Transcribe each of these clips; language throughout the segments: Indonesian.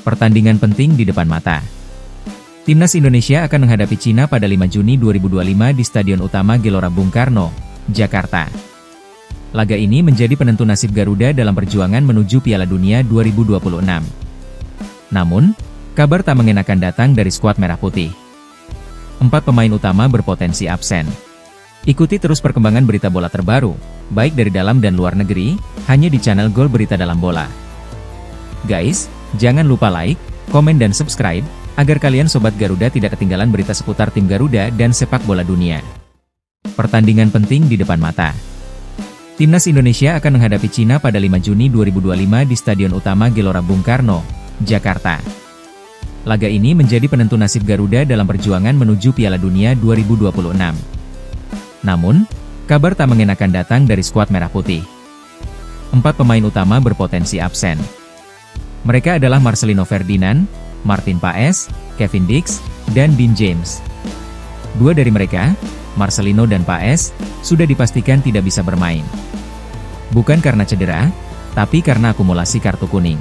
Pertandingan penting di depan mata. Timnas Indonesia akan menghadapi Cina pada 5 Juni 2025 di Stadion Utama Gelora Bung Karno, Jakarta. Laga ini menjadi penentu nasib Garuda dalam perjuangan menuju Piala Dunia 2026. Namun, kabar tak mengenakan datang dari skuad Merah Putih. 4 pemain utama berpotensi absen. Ikuti terus perkembangan berita bola terbaru, baik dari dalam dan luar negeri, hanya di channel Gol Berita Dalam Bola. Guys, jangan lupa like, komen dan subscribe, agar kalian Sobat Garuda tidak ketinggalan berita seputar tim Garuda dan sepak bola dunia. Pertandingan penting di depan mata. Timnas Indonesia akan menghadapi Cina pada 5 Juni 2025 di Stadion Utama Gelora Bung Karno, Jakarta. Laga ini menjadi penentu nasib Garuda dalam perjuangan menuju Piala Dunia 2026. Namun, kabar tak mengenakan datang dari skuad Merah Putih. 4 pemain utama berpotensi absen. Mereka adalah Marcelino Ferdinand, Martin Paes, Kevin Dix, dan Dean James. 2 dari mereka, Marcelino dan Paes, sudah dipastikan tidak bisa bermain. Bukan karena cedera, tapi karena akumulasi kartu kuning.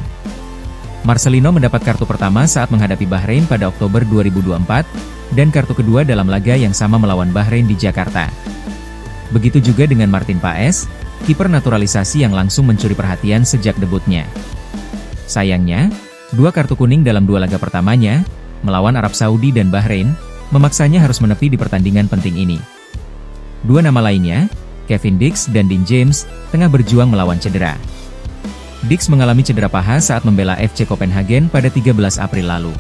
Marcelino mendapat kartu pertama saat menghadapi Bahrain pada Oktober 2024, dan kartu kedua dalam laga yang sama melawan Bahrain di Jakarta. Begitu juga dengan Martin Paes, kiper naturalisasi yang langsung mencuri perhatian sejak debutnya. Sayangnya, 2 kartu kuning dalam 2 laga pertamanya, melawan Arab Saudi dan Bahrain, memaksanya harus menepi di pertandingan penting ini. 2 nama lainnya, Kevin Dix dan Dean James, tengah berjuang melawan cedera. Dix mengalami cedera paha saat membela FC Copenhagen pada 13 April lalu.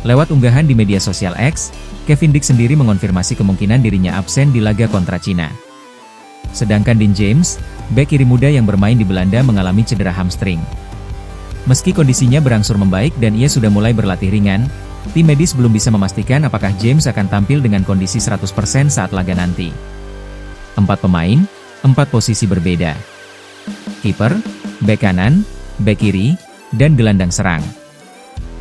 Lewat unggahan di media sosial X, Kevin Dix sendiri mengonfirmasi kemungkinan dirinya absen di laga kontra Cina. Sedangkan Dean James, bek kiri muda yang bermain di Belanda mengalami cedera hamstring. Meski kondisinya berangsur membaik dan ia sudah mulai berlatih ringan, tim medis belum bisa memastikan apakah James akan tampil dengan kondisi 100% saat laga nanti. 4 pemain, 4 posisi berbeda. Kiper, bek kanan, bek kiri, dan gelandang serang.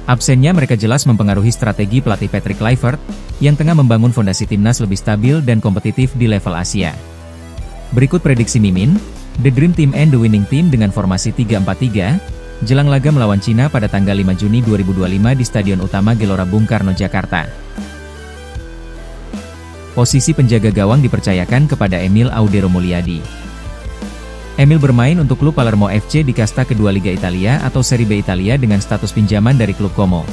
Absennya mereka jelas mempengaruhi strategi pelatih Patrick Kluivert, yang tengah membangun fondasi timnas lebih stabil dan kompetitif di level Asia. Berikut prediksi Mimin, The Dream Team and the Winning Team dengan formasi 3-4-3, jelang laga melawan Cina pada tanggal 5 Juni 2025 di Stadion Utama Gelora Bung Karno, Jakarta. Posisi penjaga gawang dipercayakan kepada Emil Audero Mulyadi. Emil bermain untuk klub Palermo FC di kasta kedua Liga Italia atau Serie B Italia dengan status pinjaman dari klub Como.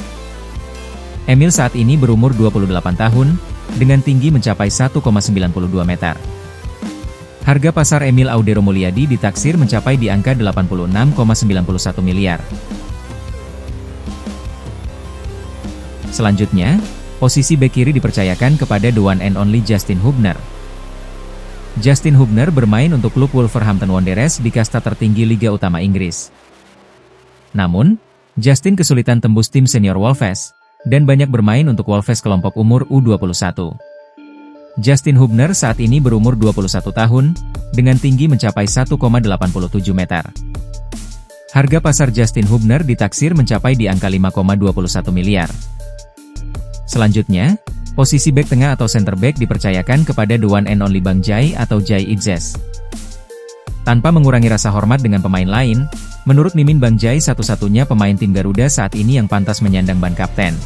Emil saat ini berumur 28 tahun, dengan tinggi mencapai 1,92 meter. Harga pasar Emil Audero Mulyadi ditaksir mencapai di angka 86,91 miliar. Selanjutnya, posisi bek kiri dipercayakan kepada the one and only Justin Hubner. Justin Hubner bermain untuk klub Wolverhampton Wanderers di kasta tertinggi Liga Utama Inggris. Namun, Justin kesulitan tembus tim senior Wolves, dan banyak bermain untuk Wolves kelompok umur U21. Justin Hubner saat ini berumur 21 tahun, dengan tinggi mencapai 1,87 meter. Harga pasar Justin Hubner ditaksir mencapai di angka 5,21 miliar. Selanjutnya, posisi bek tengah atau center back dipercayakan kepada the one and only Bang Jai atau Jai Itzes. Tanpa mengurangi rasa hormat dengan pemain lain, menurut Mimin Bang Jai satu-satunya pemain tim Garuda saat ini yang pantas menyandang ban kapten.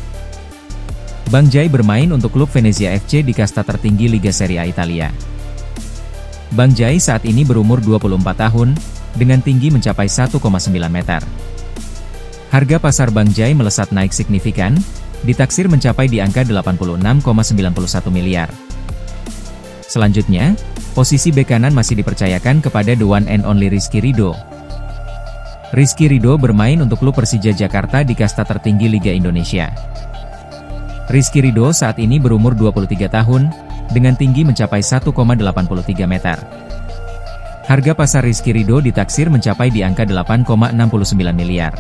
Bang Jai bermain untuk klub Venezia FC di kasta tertinggi Liga Serie A Italia. Bang Jai saat ini berumur 24 tahun, dengan tinggi mencapai 1,9 meter. Harga pasar Bang Jai melesat naik signifikan, ditaksir mencapai di angka 86,91 miliar. Selanjutnya, posisi bek kanan masih dipercayakan kepada the one and only Rizky Ridho. Rizky Ridho bermain untuk klub Persija Jakarta di kasta tertinggi Liga Indonesia. Rizky Ridho saat ini berumur 23 tahun, dengan tinggi mencapai 1,83 meter. Harga pasar Rizky Ridho ditaksir mencapai di angka 8,69 miliar.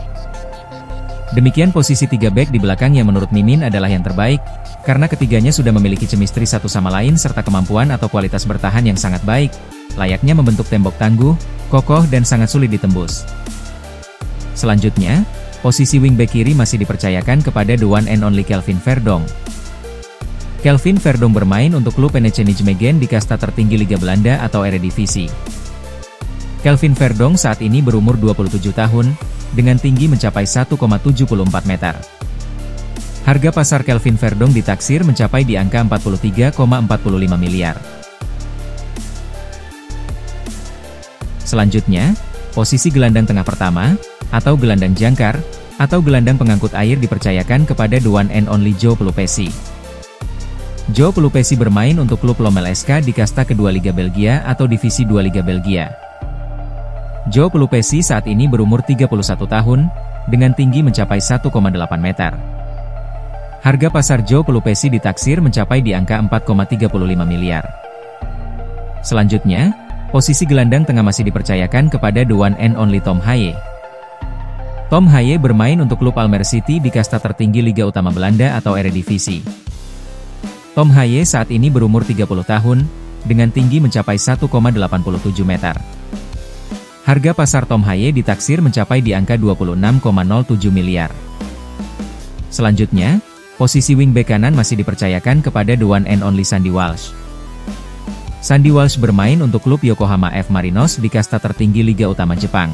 Demikian posisi 3 bek di belakang yang menurut Mimin adalah yang terbaik, karena ketiganya sudah memiliki chemistry satu sama lain serta kemampuan atau kualitas bertahan yang sangat baik, layaknya membentuk tembok tangguh, kokoh dan sangat sulit ditembus. Selanjutnya, posisi wingback kiri masih dipercayakan kepada the one and only Kelvin Verdonk. Kelvin Verdonk bermain untuk klub NEC Nijmegen di kasta tertinggi Liga Belanda atau Eredivisie. Kelvin Verdonk saat ini berumur 27 tahun, dengan tinggi mencapai 1,74 meter. Harga pasar Kelvin Verdong ditaksir mencapai di angka 43,45 miliar. Selanjutnya, posisi gelandang tengah pertama, atau gelandang jangkar, atau gelandang pengangkut air dipercayakan kepada the one and only Joe Pelupessy. Joe Pelupessy bermain untuk klub Lommel SK di kasta kedua Liga Belgia atau Divisi 2 Liga Belgia. Joe Pelupessy saat ini berumur 31 tahun, dengan tinggi mencapai 1,8 meter. Harga pasar Joe Pelupessy ditaksir mencapai di angka 4,35 miliar. Selanjutnya, posisi gelandang tengah masih dipercayakan kepada the one and only Tom Haaien. Tom Haaien bermain untuk klub Almere City di kasta tertinggi Liga Utama Belanda atau Eredivisie. Tom Haaien saat ini berumur 30 tahun, dengan tinggi mencapai 1,87 meter. Harga pasar Tom Haaien ditaksir mencapai di angka 26,07 miliar. Selanjutnya, posisi wingback kanan masih dipercayakan kepada the one and only Sandy Walsh. Sandy Walsh bermain untuk klub Yokohama F. Marinos di kasta tertinggi Liga Utama Jepang.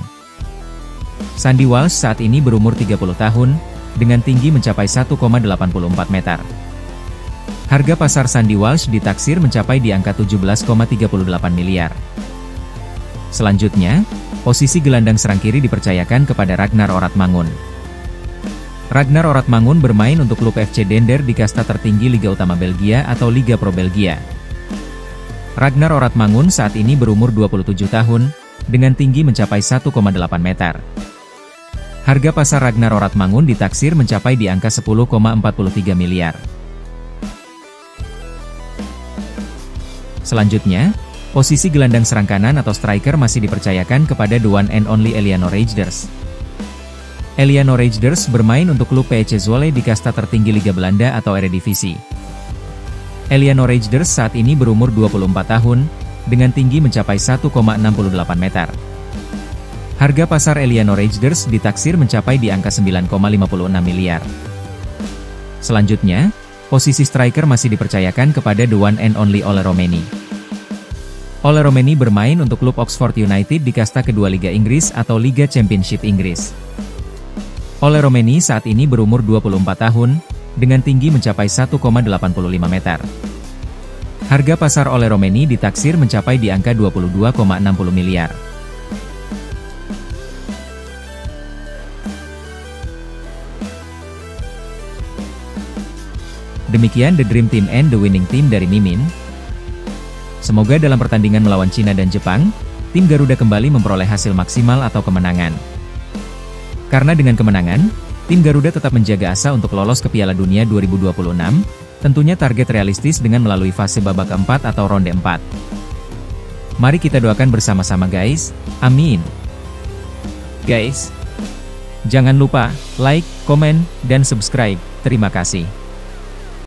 Sandy Walsh saat ini berumur 30 tahun, dengan tinggi mencapai 1,84 meter. Harga pasar Sandy Walsh ditaksir mencapai di angka 17,38 miliar. Selanjutnya, posisi gelandang serang kiri dipercayakan kepada Ragnar Oratmangun. Ragnar Oratmangun bermain untuk klub FC Dender di kasta tertinggi Liga Utama Belgia atau Liga Pro Belgia. Ragnar Oratmangun saat ini berumur 27 tahun, dengan tinggi mencapai 1,8 meter. Harga pasar Ragnar Oratmangun ditaksir mencapai di angka 10,43 miliar. Selanjutnya, posisi gelandang serang kanan atau striker masih dipercayakan kepada the one and only Eliano Reijnders. Eliano Reijnders bermain untuk klub PEC Zwolle di kasta tertinggi Liga Belanda atau Eredivisie. Eliano Reijnders saat ini berumur 24 tahun, dengan tinggi mencapai 1,68 meter. Harga pasar Eliano Reijnders ditaksir mencapai di angka 9,56 miliar. Selanjutnya, posisi striker masih dipercayakan kepada the one and only Ole Romeni. Ole Romeni bermain untuk klub Oxford United di kasta kedua Liga Inggris atau Liga Championship Inggris. Ole Romeni saat ini berumur 24 tahun, dengan tinggi mencapai 1,85 meter. Harga pasar Ole Romeni ditaksir mencapai di angka 22,60 miliar. Demikian The Dream Team and The Winning Team dari Mimin. Semoga dalam pertandingan melawan Cina dan Jepang, tim Garuda kembali memperoleh hasil maksimal atau kemenangan. Karena dengan kemenangan, tim Garuda tetap menjaga asa untuk lolos ke Piala Dunia 2026, tentunya target realistis dengan melalui fase babak keempat atau ronde 4. Mari kita doakan bersama-sama guys, amin. Guys, jangan lupa like, komen, dan subscribe. Terima kasih.